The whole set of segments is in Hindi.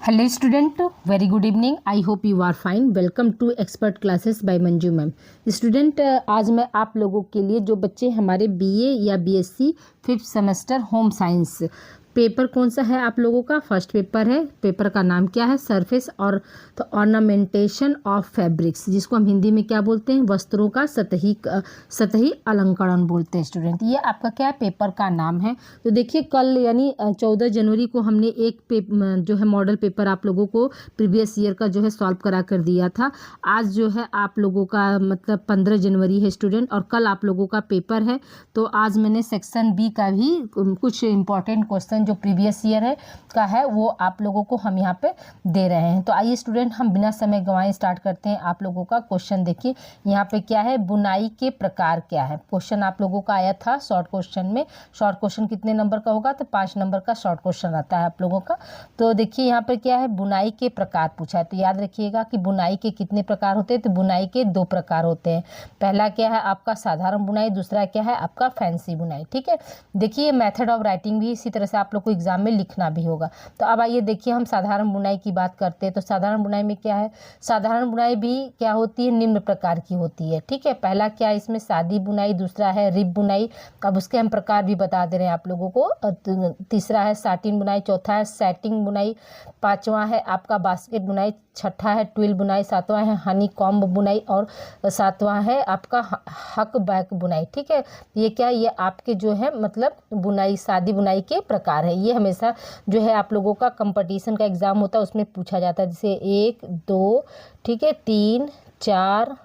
Hello student, very good evening. I hope you are fine. Welcome to expert classes by Manju ma'am. Student, आज मैं आप लोगों के लिए जो बच्चे हमारे बीए या BSc 5th semester home science paper कौन सा है आप लोगों का, फर्स्ट पेपर है। पेपर का नाम क्या है? सरफेस और ऑर्नामेंटेशन ऑफ फैब्रिक्स, जिसको हम हिंदी में क्या बोलते हैं? वस्त्रों का सतही अलंकरण बोलते हैं। स्टूडेंट, ये आपका क्या है? पेपर का नाम है। तो देखिए, कल यानी 14 जनवरी को हमने एक जो है मॉडल पेपर आप लोगों को प्रीवियस ईयर का जो है सॉल्व करा कर दिया था। आज जो है आप लोगों का मतलब 15 जनवरी है स्टूडेंट, और कल आप लोगों का पेपर है। तो आज मैंने सेक्शन बी का भी कुछ इंपॉर्टेंट क्वेश्चन जो प्रीवियस ईयर है का है वो आप लोगों को हम यहाँ पे दे रहे हैं। तो आइए स्टूडेंट, हम बिना समय गंवाए स्टार्ट करते हैं। आप लोगों का क्वेश्चन देखिए, यहाँ पे क्या है? बुनाई के प्रकार क्या है? क्वेश्चन आप लोगों का आया था शॉर्ट क्वेश्चन में। शॉर्ट क्वेश्चन कितने नंबर का होगा? तो 5 नंबर का शॉर्ट क्वेश्चन आता है आप लोगों का। तो देखिए यहाँ पे क्या है? बुनाई के प्रकार पूछा है। तो याद रखिएगा कि बुनाई के कितने प्रकार होते हैं? तो बुनाई के 2 प्रकार होते हैं। पहला क्या है आपका? साधारण बुनाई। दूसरा क्या है आपका? फैंसी बुनाई। ठीक है, देखिए मेथड ऑफ राइटिंग भी इसी तरह से आप लोग को एग्जाम में लिखना भी होगा। तो अब आइए देखिए, हम साधारण बुनाई की बात करते हैं। तो साधारण बुनाई में क्या है? साधारण बुनाई भी क्या होती है? निम्न प्रकार की होती है। ठीक है, पहला क्या है इसमें? सादी बुनाई। दूसरा है रिब बुनाई। अब उसके हम प्रकार भी बता दे रहे हैं आप लोगों को। तीसरा है साटिन बुनाई। चौथा है सैटिंग बुनाई। पांचवा है आपका बास्केट बुनाई। छठा है ट्विल बुनाई। सातवां है हनी कॉम्ब बुनाई। और सातवां है आपका हक बैक बुनाई। ठीक है, ये क्या है? ये आपके जो है मतलब बुनाई, सादी बुनाई के प्रकार है। ये हमेशा जो है आप लोगों का कंपटीशन का एग्जाम होता है उसमें पूछा जाता है। जैसे 1 2, ठीक है, 3 4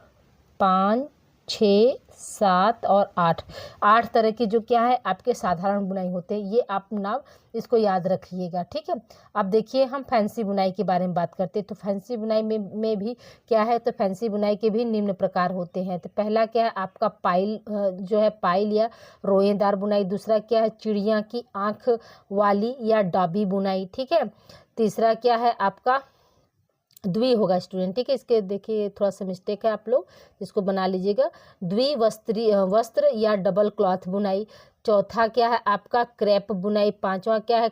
5 6 7 और 8 तरह के जो क्या है आपके साधारण बुनाई होते हैं। ये आप नाम इसको याद रखिएगा। ठीक है, अब देखिए हम फैंसी बुनाई के बारे में बात करते हैं। तो फैंसी बुनाई में भी क्या है? तो फैंसी बुनाई के भी निम्न प्रकार होते हैं। तो पहला क्या है आपका? पाइल जो है पाइल या रोएदार बुनाई। दूसरा क्या है? चिड़िया की आंख वाली या डाबी बुनाई। ठीक है, तीसरा क्या है आपका? द्वि होगा स्टूडेंट। ठीक है, इसके देखिए थोड़ा सा मिस्टेक है, आप लोग इसको बना लीजिएगा। वस्त्र या डबल क्लॉथ बुनाई। चौथा क्या है आपका? क्रैप बुनाई। पांचवा क्या है?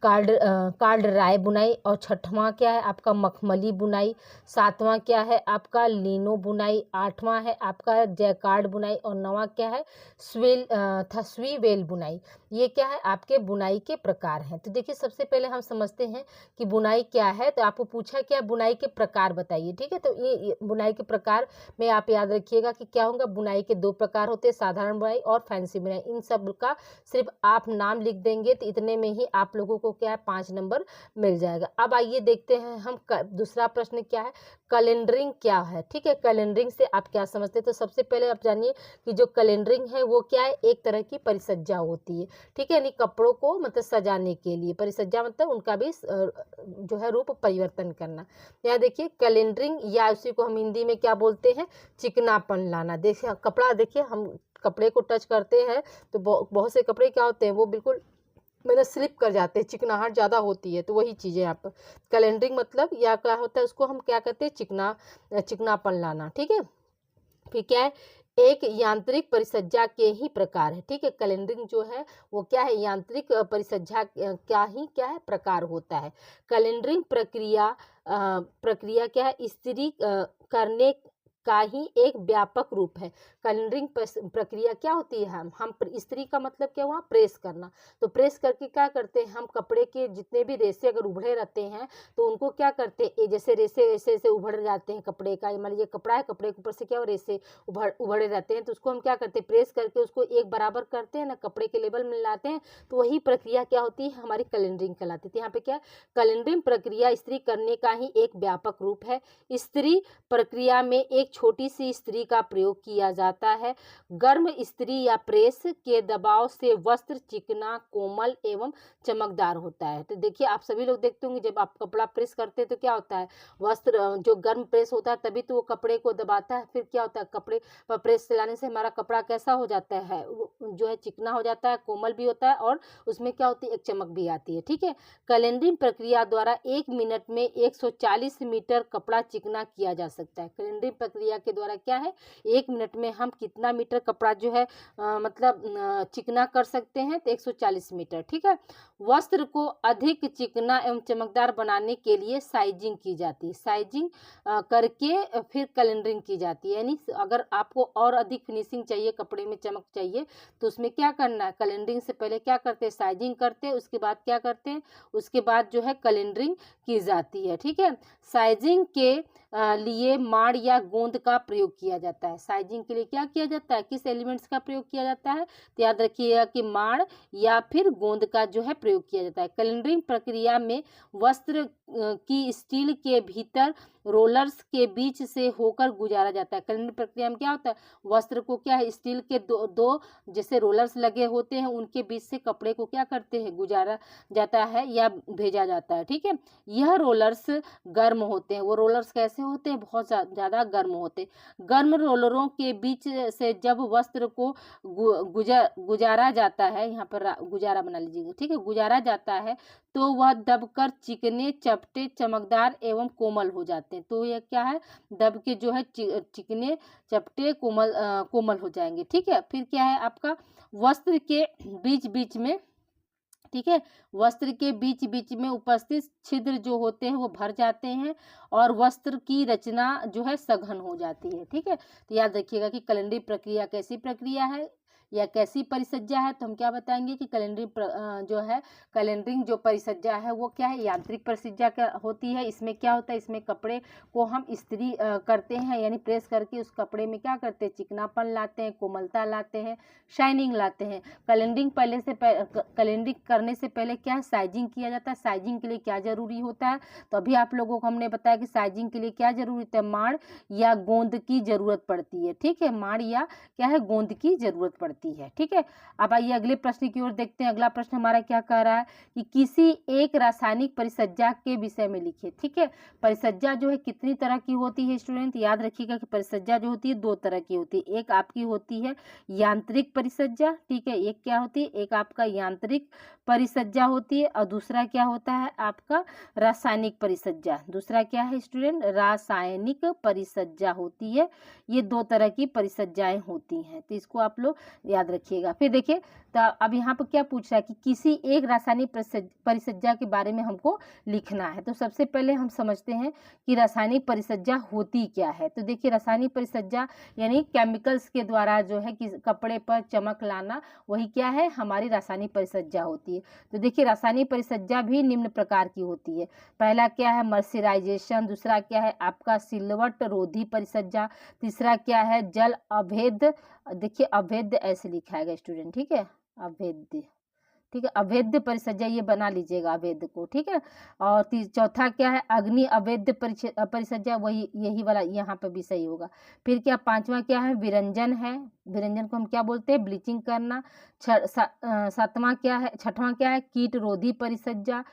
कार्ड राय बुनाई। और छठवां क्या है आपका? मखमली बुनाई। सातवां क्या है आपका? लिनो बुनाई। आठवां है आपका? जैकार्ड बुनाई। और नौवां क्या है? स्वीवेल बुनाई। ये क्या है? आपके बुनाई के प्रकार हैं। तो देखिए सबसे पहले हम समझते हैं कि बुनाई क्या है। तो आपको पूछा क्या? बुनाई के प्रकार बताइए। ठीक है, तो ये बुनाई के प्रकार में आप याद रखिएगा कि क्या होगा? बुनाई के 2 प्रकार होते हैं, साधारण बुनाई और फैंसी बुनाई। इन सब का सिर्फ आप नाम लिख देंगे तो इतने में ही आप लोगों को क्या है 5 नंबर मिल जाएगा। अब आइए देखते हैं हम दूसरा प्रश्न क्या है? कैलेंडरिंग क्या है? ठीक है, कैलेंडरिंग से आप क्या समझते हैं? तो सबसे पहले आप जानिए कि जो कैलेंडरिंग है वो क्या है? एक तरह की परिसज्जा होती है। ठीक है, यानी कपड़ों को मतलब सजाने के लिए। परिसज्जा मतलब उनका भी जो है रूप परिवर्तन करना। यहाँ देखिए कैलेंडरिंग, या उसी को हम हिंदी में क्या बोलते हैं? चिकनापन लाना। देखिए कपड़ा, देखिए हम कपड़े को टच करते हैं तो बहुत से कपड़े क्या होते हैं वो बिल्कुल मतलब स्लिप कर जाते हैं, चिकनाहट ज़्यादा होती है। तो वही चीज़ें आप कैलेंडरिंग मतलब या क्या होता है उसको हम क्या कहते हैं? चिकनापन लाना। ठीक है, फिर क्या है? एक यांत्रिक परिसज्जा के ही प्रकार है। ठीक है, कैलेंडरिंग जो है वो क्या है? यांत्रिक परिसज्जा क्या ही क्या है? प्रकार होता है। कैलेंडरिंग प्रक्रिया क्या है? इस्त्री करने का ही एक व्यापक रूप है। कैलेंडरिंग प्रक्रिया क्या होती है? हम इस्त्री का मतलब क्या हुआ? प्रेस करना। तो प्रेस करके क्या करते हैं हम? कपड़े के जितने भी रेशे अगर उभरे रहते हैं तो उनको क्या करते हैं? ये जैसे रेशे ऐसे ऐसे उभर जाते हैं कपड़े का, मान लीजिए कपड़ा है, कपड़े के ऊपर से क्या हो? रेशे उभरे रहते हैं, तो उसको हम क्या करते हैं? प्रेस करके उसको एक बराबर करते हैं ना, कपड़े के लेवल में लाते हैं। तो वही प्रक्रिया क्या होती है? हमारी कैलेंडरिंग कहलाती है। यहाँ पे क्या? कैलेंडरिंग प्रक्रिया इस्त्री करने का ही एक व्यापक रूप है। इस्त्री प्रक्रिया में एक छोटी सी इस्त्री का प्रयोग किया जाता है। गर्म इस्त्री या प्रेस के दबाव से वस्त्र चिकना, कोमल एवं चमकदार होता है। तो देखिए आप सभी लोग देखते होंगे जब आप कपड़ा प्रेस करते हैं तो क्या होता है? वस्त्र जो गर्म प्रेस होता है तभी तो वो कपड़े को दबाता है। फिर क्या होता है? कपड़े पर प्रेस चलाने से हमारा कपड़ा कैसा हो जाता है? जो है चिकना हो जाता है, कोमल भी होता है और उसमें क्या होती है? एक चमक भी आती है। ठीक है, कैलेंडरिंग प्रक्रिया द्वारा 1 मिनट में 140 मीटर कपड़ा चिकना किया जा सकता है। कैलेंडरिंग प्रक्रिया प्रक्रिया के द्वारा क्या है 1 मिनट में हम कितना मीटर कपड़ा जो है चिकना कर सकते हैं, तो 140 मीटर। ठीक है। वस्त्र को अधिक चिकना एवं चमकदार बनाने के लिए साइजिंग की जाती है। साइजिंग करके फिर कलरिंग की जाती है। यानी अगर आपको और अधिक फिनिशिंग चाहिए, कपड़े में चमक चाहिए, तो उसमें क्या करना है, कलरिंग से पहले क्या करते हैं, साइजिंग करते हैं, उसके बाद क्या करते हैं, उसके बाद जो है कलरिंग की जाती है। ठीक है। साइजिंग के लिए माड़ या गोंद का प्रयोग किया जाता है। साइजिंग के लिए क्या किया जाता है, किस एलिमेंट्स का प्रयोग किया जाता है, तो याद रखिएगा कि माड़ या फिर गोंद का जो है प्रयोग किया जाता है। कलरिंग प्रक्रिया में वस्त्र की स्टील के भीतर रोलर्स के बीच से होकर गुजारा जाता है। कलरिंग प्रक्रिया में क्या होता है, वस्त्र को क्या है, स्टील के दो जैसे रोलर्स लगे होते हैं, उनके बीच से कपड़े को क्या करते हैं, गुजारा जाता है या भेजा जाता है। ठीक है। यह रोलर्स गर्म होते हैं। वो रोलर्स कैसे होते हैं, बहुत ज़्यादा गर्म होते हैं। गर्म रोलरों के बीच से जब वस्त्र को गुजारा जाता है, यहाँ पर गुजारा बना लीजिएगा। ठीक है। गुजारा जाता है तो वह दबकर चिकने, चपटे, चमकदार एवं कोमल हो जाते हैं। तो यह क्या है, दब के जो है चिकने, चपटे, कोमल हो जाएंगे। ठीक है। फिर क्या है आपका, वस्त्र के बीच बीच में, ठीक है, वस्त्र के बीच बीच में उपस्थित छिद्र जो होते हैं वो भर जाते हैं और वस्त्र की रचना जो है सघन हो जाती है। ठीक है। तो याद रखिएगा कि कलरिंग प्रक्रिया कैसी प्रक्रिया है या कैसी परिसज्जा है, तो हम क्या बताएंगे कि जो है कलरिंग जो परिसज्जा है वो क्या है, यांत्रिक परिसज्जा क्या होती है। इसमें क्या होता है, इसमें कपड़े को हम इस्त्री करते हैं, यानी प्रेस करके उस कपड़े में क्या करते हैं, चिकनापन लाते हैं, कोमलता लाते हैं, शाइनिंग लाते हैं। कलरिंग कलरिंग करने से पहले क्या है, साइजिंग किया जाता है। साइजिंग के लिए क्या जरूरी होता है, तो अभी आप लोगों को हमने बताया कि साइजिंग के लिए क्या जरूरी होता है, माड़ या गोंद की जरूरत पड़ती है। ठीक है। माड़ या क्या है, गोंद की जरूरत पड़ती है। ठीक है। अब आइए अगले प्रश्न की ओर देखते हैं। अगला प्रश्न हमारा क्या कह रहा है कि किसी एक रासायनिक परिसज्जा के विषय में लिखिए। ठीक है। परिसज्जा जो है कितनी तरह की होती है स्टूडेंट, याद रखिएगा कि परिसज्जा जो होती है 2 तरह की होती है। एक आपकी होती है यांत्रिक परिसज्जा। ठीक है। एक क्या होती है, एक आपका यांत्रिक परिसज्जा होती है और दूसरा क्या होता है आपका रासायनिक परिसज्जा। दूसरा क्या है स्टूडेंट, रासायनिक परिसज्जा होती है। ये 2 तरह की परिसज्जाएं होती हैं, तो इसको आप लोग याद रखिएगा। फिर देखिए, तो अब यहाँ पर क्या पूछ रहा है कि किसी एक रासायनिक परिसज्जा के बारे में हमको लिखना है। तो सबसे पहले हम समझते हैं कि रासायनिक परिसज्जा होती क्या है। तो देखिए, रासायनिक परिसज्जा यानी केमिकल्स के द्वारा जो है कि कपड़े पर चमक लाना, वही क्या है, हमारी रासायनिक परिसज्जा होती है। तो देखिए, रासायनिक परिसज्जा भी निम्न प्रकार की होती है। पहला क्या है, मर्सराइजेशन। दूसरा क्या है आपका सिलवट रोधी परिसज्जा। तीसरा क्या है, जल अभेद। देखिए, अभेद ऐसे लिखा है स्टूडेंट। ठीक है, अभेद्य। ठीक है, अभेद्य परिसज्जा ये बना लीजिएगा, अभेद्य को। ठीक है। और चौथा क्या है, अग्नि अभेद्य परिसज्जा, वही यही वाला यहाँ पर भी सही होगा। फिर क्या, पांचवा क्या है, विरंजन है। विरंजन को हम क्या बोलते हैं, ब्लीचिंग करना। सातवां क्या है, छठवां क्या है, कीट रोधी परिसज्जा।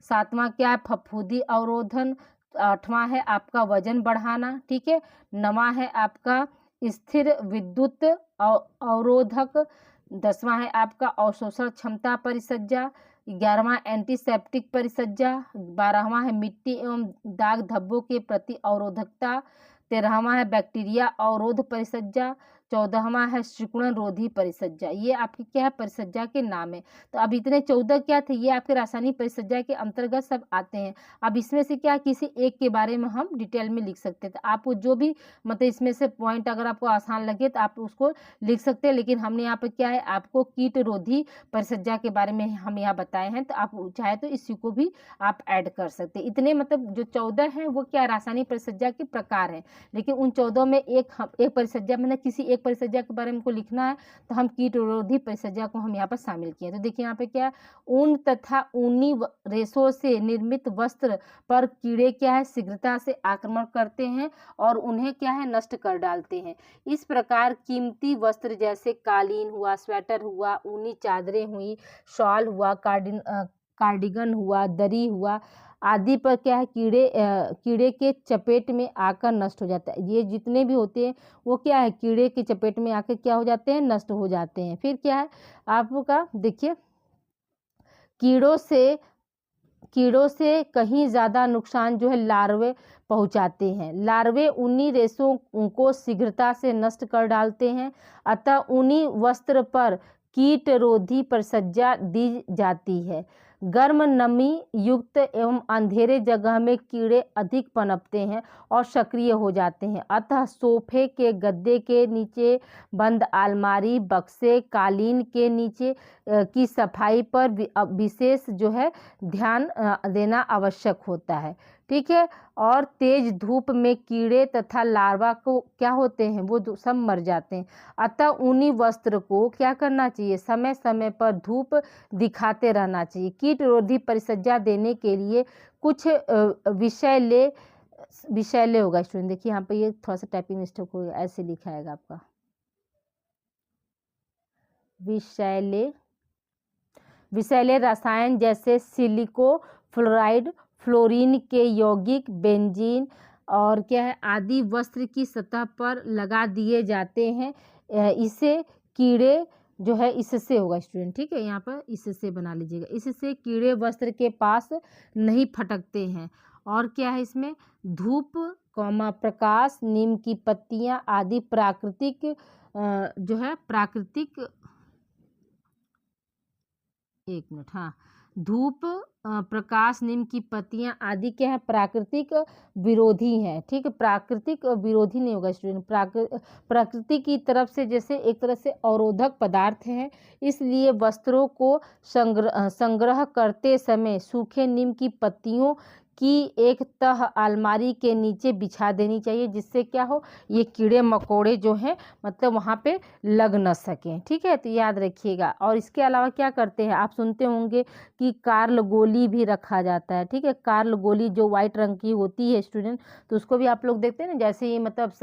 सातवां क्या है, फफूंदी अवरोधन। आठवां है आपका वजन बढ़ाना। ठीक है। नवां है आपका स्थिर विद्युत अवरोधक। 10वां है आपका अवशोषण क्षमता परिसज्जा। 11वां एंटीसेप्टिक परिसज्जा। 12वां है मिट्टी एवं दाग धब्बों के प्रति अवरोधकता। 13वां है बैक्टीरिया अवरोध परिसज्जा। 14वां है सिकुड़न रोधी परिसज्जा। ये आपकी क्या है, परिसज्जा के नाम है। तो अब इतने 14 क्या थे, ये आपके रासायनिक परिसज्जा के अंतर्गत सब आते हैं। अब इसमें से क्या, किसी एक के बारे में हम डिटेल में लिख सकते हैं। तो आपको जो भी मतलब इसमें से पॉइंट अगर आपको आसान लगे तो आप उसको लिख सकते हैं, लेकिन हमने यहाँ पर क्या है आपको कीट रोधी परिसज्जा के बारे में हम यहाँ बताए हैं, तो आप चाहे तो इसी को भी आप ऐड कर सकते हैं। इतने मतलब जो 14 हैं वो क्या रासायनिक परिसज्जा के प्रकार हैं, लेकिन उन 14 में एक परिसज्जा में किसी एक परिसज्जा के बारे में को लिखना है, तो हम कीट रोधी परिसज्जा को हम यहाँ पर शामिल किए। तो देखिए यहाँ पे क्या है, ऊन तथा ऊनी रेशों से निर्मित वस्त्र पर कीड़े क्या है शीघ्रता से आक्रमण करते हैं और उन्हें क्या है नष्ट कर डालते हैं। इस प्रकार कीमती वस्त्र जैसे कालीन हुआ, स्वेटर हुआ, ऊनी चादरें हुई, शॉल हुआ, कार्डिगन हुआ, दरी हुआ आदि पर क्या है कीड़े के चपेट में आकर नष्ट हो जाता है। ये जितने भी होते हैं वो क्या है कीड़े के चपेट में आकर क्या हो जाते हैं, नष्ट हो जाते हैं। फिर क्या है आपका देखिए, कीड़ों से कीड़ों से कहीं ज़्यादा नुकसान जो है लार्वे पहुंचाते हैं। लार्वे ऊनी रेशों को शीघ्रता से नष्ट कर डालते हैं, अतः ऊनी वस्त्र पर कीटरोधी परिसज्जा दी जाती है। गर्म, नमी युक्त एवं अंधेरे जगह में कीड़े अधिक पनपते हैं और सक्रिय हो जाते हैं, अतः सोफे के गद्दे के नीचे, बंद अलमारी, बक्से, कालीन के नीचे की सफाई पर विशेष जो है ध्यान देना आवश्यक होता है। ठीक है। और तेज धूप में कीड़े तथा लार्वा को क्या होते हैं, वो सब मर जाते हैं। अतः ऊनी वस्त्र को क्या करना चाहिए, समय समय पर धूप दिखाते रहना चाहिए। कीटरोधी परिसज्जा देने के लिए कुछ विषैले होगा स्टूडेंट, देखिए यहाँ पे ये थोड़ा सा टाइपिंग मिस्टेक हो गया, ऐसे लिखाएगा आपका विषैले रसायन जैसे सिलिको फ्लोराइड, फ्लोरीन के यौगिक, बेंजीन और क्या है आदि वस्त्र की सतह पर लगा दिए जाते हैं। इससे कीड़े जो है, इससे होगा स्टूडेंट, ठीक है, यहाँ पर इससे बना लीजिएगा। इससे कीड़े वस्त्र के पास नहीं फटकते हैं। और क्या है इसमें, धूप, प्रकाश, नीम की पत्तियाँ आदि प्राकृतिक जो है प्राकृतिक, एक मिनट, हाँ, धूप, प्रकाश, नीम की पत्तियां आदि क्या है, प्राकृतिक विरोधी हैं। ठीक है, प्राकृतिक विरोधी नहीं होगा स्टूडेंट, प्रकृति की तरफ से जैसे एक तरह से अवरोधक पदार्थ हैं। इसलिए वस्त्रों को संग्रह करते समय सूखे नीम की पत्तियों की एक तह अलमारी के नीचे बिछा देनी चाहिए, जिससे क्या हो, ये कीड़े मकोड़े जो हैं मतलब वहाँ पे लग न सकें। ठीक है, तो याद रखिएगा। और इसके अलावा क्या करते हैं, आप सुनते होंगे कि कार्ल गोली भी रखा जाता है। ठीक है, कार्ल गोली जो वाइट रंग की होती है स्टूडेंट, तो उसको भी आप लोग देखते हैं ना, जैसे ही मतलब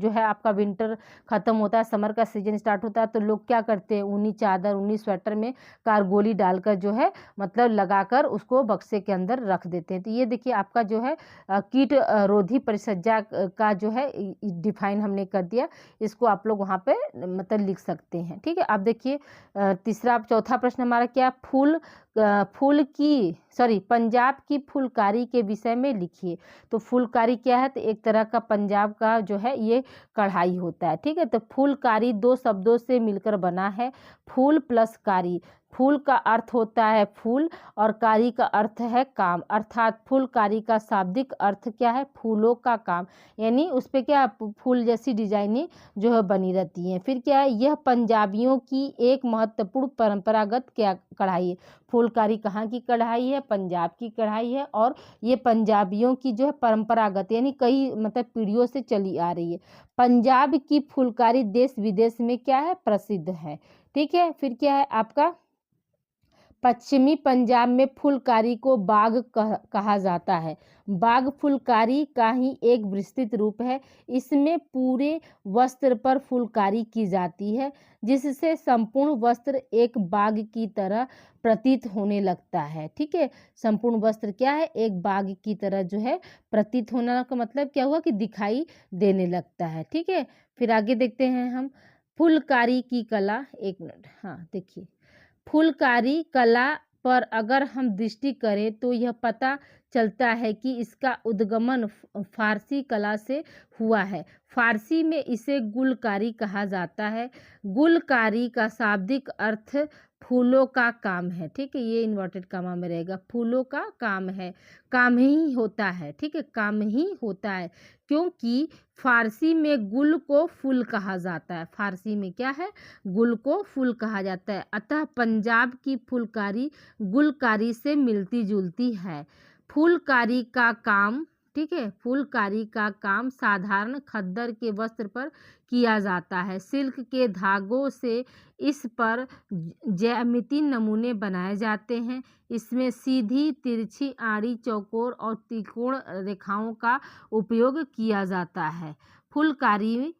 जो है आपका विंटर ख़त्म होता है, समर का सीजन स्टार्ट होता है, तो लोग क्या करते हैं, ऊनी चादर, ऊनी स्वेटर में कारगोली डालकर जो है मतलब लगाकर उसको बक्से के अंदर रख देते हैं। तो ये देखिए आपका जो है कीट रोधी परिसज्जा का जो है डिफाइन हमने कर दिया। इसको आप लोग वहाँ पे मतलब लिख सकते हैं। ठीक है, अब देखिए चौथा प्रश्न हमारा क्या, पंजाब की फुलकारी के विषय में लिखिए। तो फुलकारी क्या है, तो एक तरह का पंजाब का जो है ये कढ़ाई होता है। ठीक है, तो फुलकारी दो शब्दों से मिलकर बना है, फूल प्लस कारी। फूल का अर्थ होता है फूल और कारी का अर्थ है काम, अर्थात फुलकारी का शाब्दिक अर्थ क्या है, फूलों का काम, यानी उस पे क्या फूल जैसी डिजाइनिंग जो है बनी रहती है। फिर क्या है, यह पंजाबियों की एक महत्वपूर्ण परंपरागत क्या कढ़ाई है। फुलकारी कहाँ की कढ़ाई है, पंजाब की कढ़ाई है, और ये पंजाबियों की जो है परंपरागत यानी कई मतलब पीढ़ियों से चली आ रही है। पंजाब की फुलकारी देश विदेश में क्या है, प्रसिद्ध है। ठीक है, फिर क्या है आपका, पश्चिमी पंजाब में फुलकारी को बाग कहा जाता है। बाग फुलकारी का ही एक विस्तृत रूप है। इसमें पूरे वस्त्र पर फुलकारी की जाती है, जिससे संपूर्ण वस्त्र एक बाग की तरह प्रतीत होने लगता है। ठीक है, संपूर्ण वस्त्र क्या है, एक बाग की तरह जो है प्रतीत होना का मतलब क्या हुआ कि दिखाई देने लगता है। ठीक है, फिर आगे देखते हैं हम फुलकारी की कला। एक मिनट, हाँ देखिए, फुलकारी कला पर अगर हम दृष्टि करें तो यह पता चलता है कि इसका उद्गमन फारसी कला से हुआ है। फारसी में इसे गुलकारी कहा जाता है। गुलकारी का शाब्दिक अर्थ फूलों का काम है। ठीक है, ये इन्वर्टेड कामा में रहेगा, फूलों का काम है, काम ही होता है। ठीक है, काम ही होता है, क्योंकि फारसी में गुल को फूल कहा जाता है। फारसी में क्या है, गुल को फूल कहा जाता है, अतः पंजाब की फुलकारी गुलकारी से मिलती जुलती है। फुलकारी का काम, ठीक है, फुलकारी का काम साधारण खद्दर के वस्त्र पर किया जाता है। सिल्क के धागों से इस पर ज्यामितीय नमूने बनाए जाते हैं। इसमें सीधी, तिरछी, आड़ी, चौकोर और त्रिकोण रेखाओं का उपयोग किया जाता है। फुलकारी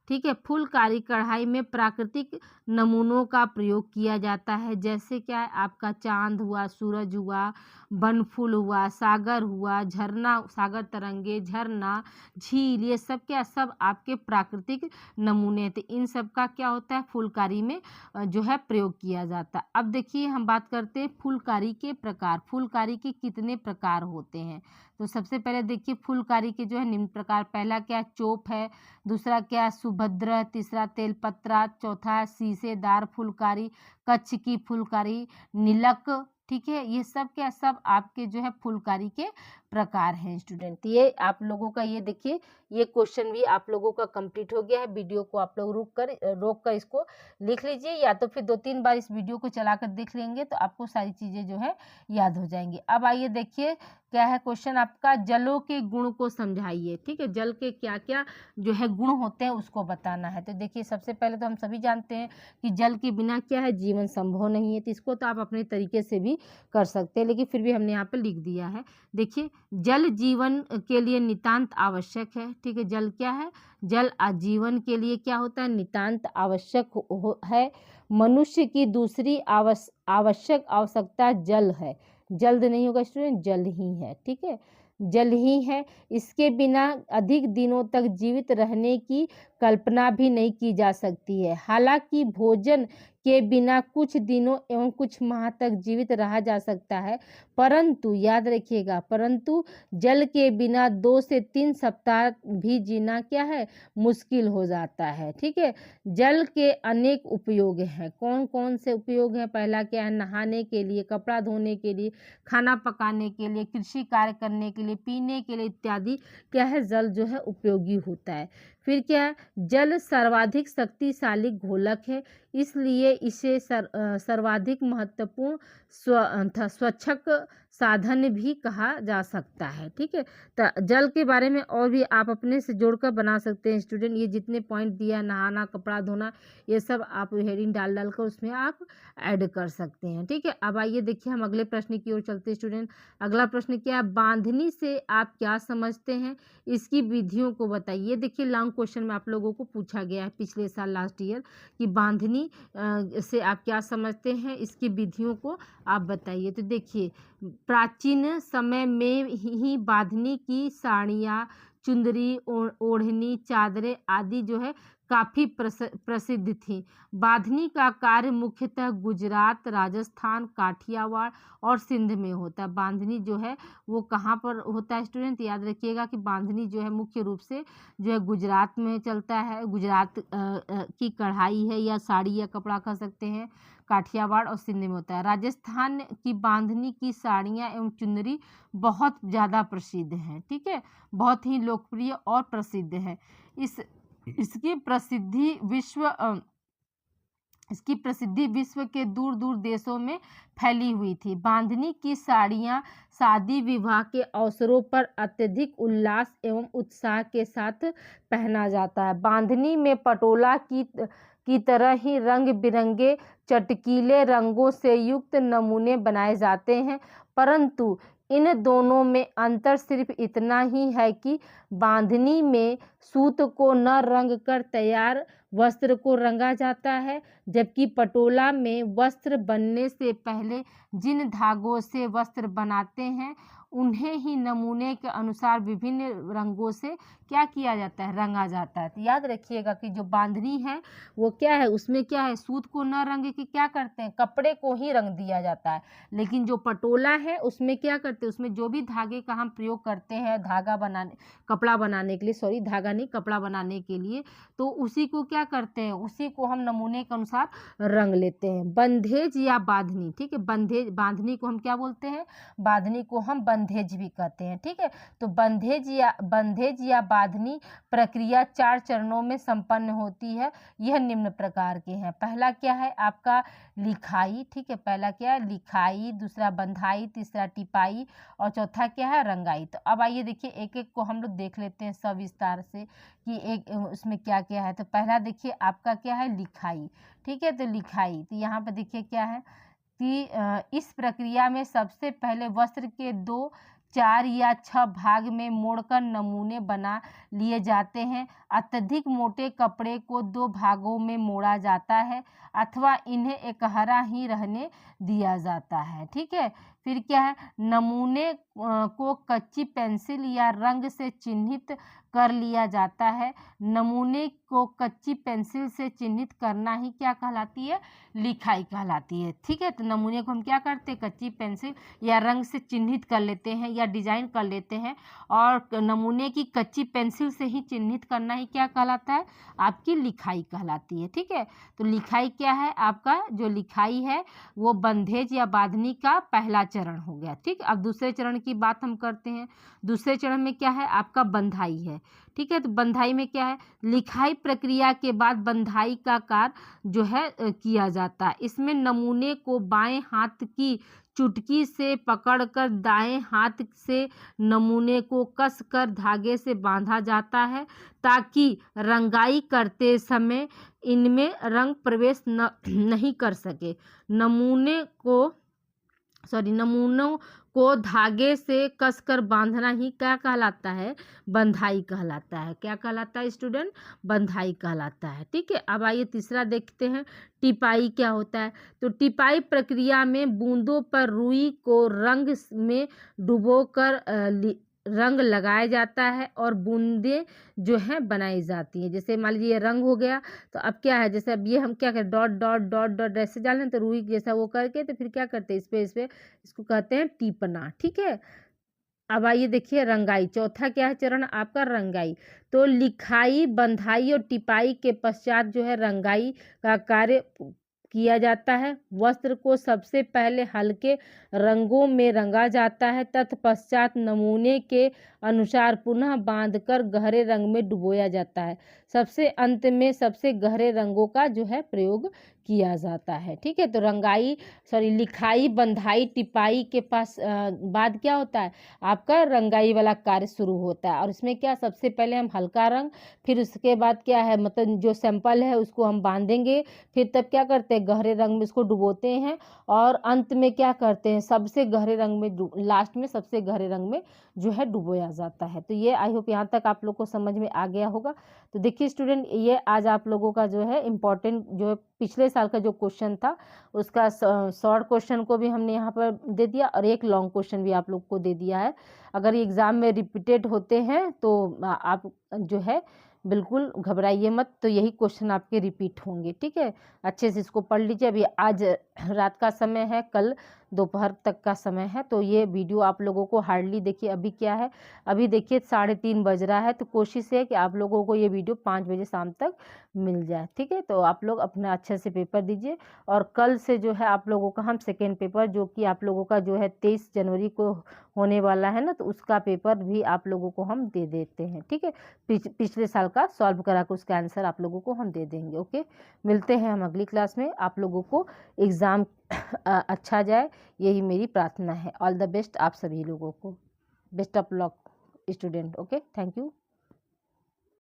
ठीक है। फुलकारी कढ़ाई में प्राकृतिक नमूनों का प्रयोग किया जाता है, जैसे क्या है आपका चांद हुआ, सूरज हुआ, बनफूल हुआ, सागर हुआ, झरना, सागर तरंगे, झरना, झील, ये सब क्या सब आपके प्राकृतिक नमूने थे। इन सब का क्या होता है फुलकारी में जो है प्रयोग किया जाता है। अब देखिए हम बात करते हैं फुलकारी के प्रकार। फुलकारी के कितने प्रकार होते हैं? तो सबसे पहले देखिए फुलकारी के जो है निम्न प्रकार, पहला क्या चोप है, दूसरा क्या सुभद्र, तीसरा तेलपत्रा, चौथा शीशेदार फुलकारी, कच्छ की फुलकारी, नीलक, ठीक है। ये सब क्या सब आपके जो है फुलकारी के प्रकार हैं स्टूडेंट। ये आप लोगों का ये देखिए ये क्वेश्चन भी आप लोगों का कंप्लीट हो गया है। वीडियो को आप लोग रोक कर इसको लिख लीजिए, या तो फिर 2-3 बार इस वीडियो को चलाकर देख लेंगे तो आपको सारी चीज़ें जो है याद हो जाएंगी। अब आइए देखिए क्या है क्वेश्चन आपका, जलों के गुण को समझाइए। ठीक है, जल के क्या क्या जो है गुण होते हैं उसको बताना है। तो देखिए सबसे पहले तो हम सभी जानते हैं कि जल के बिना क्या है जीवन संभव नहीं है। तो इसको तो आप अपने तरीके से भी कर सकते हैं, लेकिन फिर भी हमने यहाँ पर लिख दिया है। देखिए जल जीवन के लिए नितांत आवश्यक है। ठीक है, जल क्या है, जल आजीवन के लिए क्या होता है नितांत आवश्यक है। मनुष्य की दूसरी आवश्यक आवश्यकता जल है। जल्द नहीं होगा स्टूडेंट, जल ही है। ठीक है, जल ही है। इसके बिना अधिक दिनों तक जीवित रहने की कल्पना भी नहीं की जा सकती है। हालांकि भोजन के बिना कुछ दिनों एवं कुछ माह तक जीवित रहा जा सकता है, परंतु याद रखिएगा, परंतु जल के बिना 2 से 3 सप्ताह भी जीना क्या है मुश्किल हो जाता है। ठीक है, जल के अनेक उपयोग हैं। कौन कौन से उपयोग हैं? पहला क्या है, नहाने के लिए, कपड़ा धोने के लिए, खाना पकाने के लिए, कृषि कार्य करने के लिए, पीने के लिए इत्यादि क्या है जल जो है उपयोगी होता है। फिर क्या है, जल सर्वाधिक शक्तिशाली घोलक है, इसलिए इसे सर्वाधिक महत्वपूर्ण स्वच्छक साधन भी कहा जा सकता है। ठीक है, तो जल के बारे में और भी आप अपने से जोड़कर बना सकते हैं स्टूडेंट। ये जितने पॉइंट दिया, नहाना, कपड़ा धोना, ये सब आप हेडिंग डाल कर उसमें आप ऐड कर सकते हैं। ठीक है, अब आइए देखिए हम अगले प्रश्न की ओर चलते हैं स्टूडेंट। अगला प्रश्न क्या है, बांधनी से आप क्या समझते हैं, इसकी विधियों को बताइए। देखिए लॉन्ग क्वेश्चन में आप लोगों को पूछा गया है पिछले साल लास्ट ईयर कि बांधनी से आप क्या समझते हैं, इसकी विधियों को आप बताइए। तो देखिए प्राचीन समय में ही बांधनी की साड़ियाँ, चुंदरी, ओढ़नी, चादरें आदि जो है काफ़ी प्रसिद्ध थी। बांधनी का कार्य मुख्यतः गुजरात, राजस्थान, काठियावाड़ और सिंध में होता है। बांधनी जो है वो कहाँ पर होता है स्टूडेंट? याद रखिएगा कि बांधनी जो है मुख्य रूप से जो है गुजरात में चलता है। गुजरात की कढ़ाई है या साड़ी या कपड़ा कह सकते हैं, काठियावाड़ और सिंध में होता है। राजस्थान की बांधनी की साड़ियाँ एवं चुनरी बहुत ज़्यादा प्रसिद्ध हैं। ठीक है, बहुत ही लोकप्रिय और प्रसिद्ध है। इसकी प्रसिद्धि विश्व के दूर दूर देशों में फैली हुई थी। बांधनी की साड़ियाँ शादी विवाह के अवसरों पर अत्यधिक उल्लास एवं उत्साह के साथ पहना जाता है। बांधनी में पटोला की तरह ही रंग बिरंगे चटकीले रंगों से युक्त नमूने बनाए जाते हैं, परंतु इन दोनों में अंतर सिर्फ इतना ही है कि बांधनी में सूत को न रंग कर तैयार वस्त्र को रंगा जाता है, जबकि पटोला में वस्त्र बनने से पहले जिन धागों से वस्त्र बनाते हैं उन्हें ही नमूने के अनुसार विभिन्न रंगों से क्या किया जाता है रंगा जाता है। तो याद रखिएगा कि जो बांधनी है वो क्या है, उसमें क्या है सूत को न रंग के क्या करते हैं कपड़े को ही रंग दिया जाता है। लेकिन जो पटोला है उसमें क्या करते हैं, उसमें जो भी धागे का हम प्रयोग करते हैं कपड़ा बनाने के लिए, सॉरी धागा नहीं कपड़ा बनाने के लिए, तो उसी को क्या करते हैं, उसी को हम नमूने के अनुसार रंग लेते हैं। बंधेज या बांधनी, ठीक है, बांधनी को हम क्या बोलते हैं, बांधनी को हम बंधेज भी कहते हैं। ठीक है, तो बंधेज या बांधनी प्रक्रिया 4 चरणों में संपन्न होती है। यह निम्न प्रकार के हैं। पहला क्या है आपका लिखाई, ठीक है, पहला क्या है लिखाई, दूसरा बंधाई, तीसरा टिपाई और चौथा क्या है रंगाई। तो अब आइए देखिए एक एक को हम लोग देख लेते हैं सविस्तार से कि एक उसमें क्या क्या है। तो पहला देखिए आपका क्या है लिखाई। ठीक है, तो लिखाई, तो यहाँ पर देखिए क्या है कि इस प्रक्रिया में सबसे पहले वस्त्र के 2 4 या 6 भाग में मोड़कर नमूने बना लिए जाते हैं। अत्यधिक मोटे कपड़े को 2 भागों में मोड़ा जाता है अथवा इन्हें एकहरा ही रहने दिया जाता है। ठीक है, फिर क्या है, नमूने को कच्ची पेंसिल या रंग से चिन्हित कर लिया जाता है। नमूने को कच्ची पेंसिल से चिन्हित करना ही क्या कहलाती है, लिखाई कहलाती है। ठीक है, तो नमूने को हम क्या करते हैं, कच्ची पेंसिल या रंग से चिन्हित कर लेते हैं या डिजाइन कर लेते हैं, और नमूने की कच्ची पेंसिल से ही चिन्हित करना ही क्या कहलाता है, आपकी लिखाई कहलाती है। ठीक है, तो लिखाई क्या है, आपका जो लिखाई है वो बंधेज या बांधनी का पहला चरण हो गया। ठीक, अब दूसरे चरण की बात हम करते हैं। दूसरे चरण में क्या है, आपका बंधाई है। ठीक है, तो बंधाई में क्या है, लिखाई प्रक्रिया के बाद बंधाई का कार्य जो है किया जाता है। इसमें नमूने को बाएं हाथ की चुटकी से पकड़कर दाएं हाथ से नमूने को कसकर धागे से बांधा जाता है ताकि रंगाई करते समय इनमें रंग प्रवेश नहीं कर सके। नमूनों को धागे से कसकर बांधना ही क्या कहलाता है, बंधाई कहलाता है। क्या कहलाता है स्टूडेंट, बंधाई कहलाता है। ठीक है, अब आइए तीसरा देखते हैं, टिपाई क्या होता है। तो टिपाई प्रक्रिया में बूंदों पर रुई को रंग में डुबोकर रंग लगाया जाता है और बूंदें जो है बनाई जाती हैं। जैसे मान लीजिए ये रंग हो गया, तो अब क्या है, जैसे अब ये हम क्या करें, डॉट डॉट डॉट डॉट ऐसे डालें तो रुई जैसा वो करके, तो फिर क्या करते हैं, इस पे इसको कहते हैं टीपना। ठीक है, अब आइए देखिए रंगाई, चौथा क्या है चरण आपका, रंगाई। तो लिखाई, बंधाई और टिपाई के पश्चात जो है रंगाई का कार्य किया जाता है। वस्त्र को सबसे पहले हल्के रंगों में रंगा जाता है, तत्पश्चात नमूने के अनुसार पुनः बांधकर गहरे रंग में डुबोया जाता है। सबसे अंत में सबसे गहरे रंगों का जो है प्रयोग किया जाता है। ठीक है, तो लिखाई, बंधाई, टिपाई के पास बाद क्या होता है, आपका रंगाई वाला कार्य शुरू होता है। और इसमें क्या, सबसे पहले हम हल्का रंग, फिर उसके बाद क्या है, मतलब जो सैंपल है उसको हम बांधेंगे, फिर तब क्या करते हैं, गहरे रंग में इसको डुबोते हैं, और अंत में क्या करते हैं, सबसे गहरे रंग में, लास्ट में सबसे गहरे रंग में जो है डुबोया जाता है। तो ये आई होप यहाँ तक आप लोग को समझ में आ गया होगा। तो देखिए स्टूडेंट, ये आज आप लोगों का जो है इम्पोर्टेंट, जो है पिछले साल का जो क्वेश्चन था उसका शॉर्ट क्वेश्चन को भी हमने यहाँ पर दे दिया और एक लॉन्ग क्वेश्चन भी आप लोग को दे दिया है। अगर एग्ज़ाम में रिपीटेड होते हैं तो आप जो है बिल्कुल घबराइए मत, तो यही क्वेश्चन आपके रिपीट होंगे। ठीक है, अच्छे से इसको पढ़ लीजिए। अभी आज रात का समय है, कल दोपहर तक का समय है, तो ये वीडियो आप लोगों को हार्डली देखिए, अभी क्या है, अभी देखिए 3:30 बज रहा है, तो कोशिश है कि आप लोगों को ये वीडियो 5 बजे शाम तक मिल जाए। ठीक है, तो आप लोग अपना अच्छे से पेपर दीजिए, और कल से जो है आप लोगों का हम सेकेंड पेपर, जो कि आप लोगों का जो है 23 जनवरी को होने वाला है ना, तो उसका पेपर भी आप लोगों को हम दे देते हैं। ठीक है, पिछले साल का सॉल्व करा के उसका आंसर आप लोगों को हम दे देंगे। ओके, मिलते हैं हम अगली क्लास में। आप लोगों को एग्ज़ाम अच्छा जाए, यही मेरी प्रार्थना है। ऑल द बेस्ट आप सभी लोगों को, best of luck student. Okay, thank you.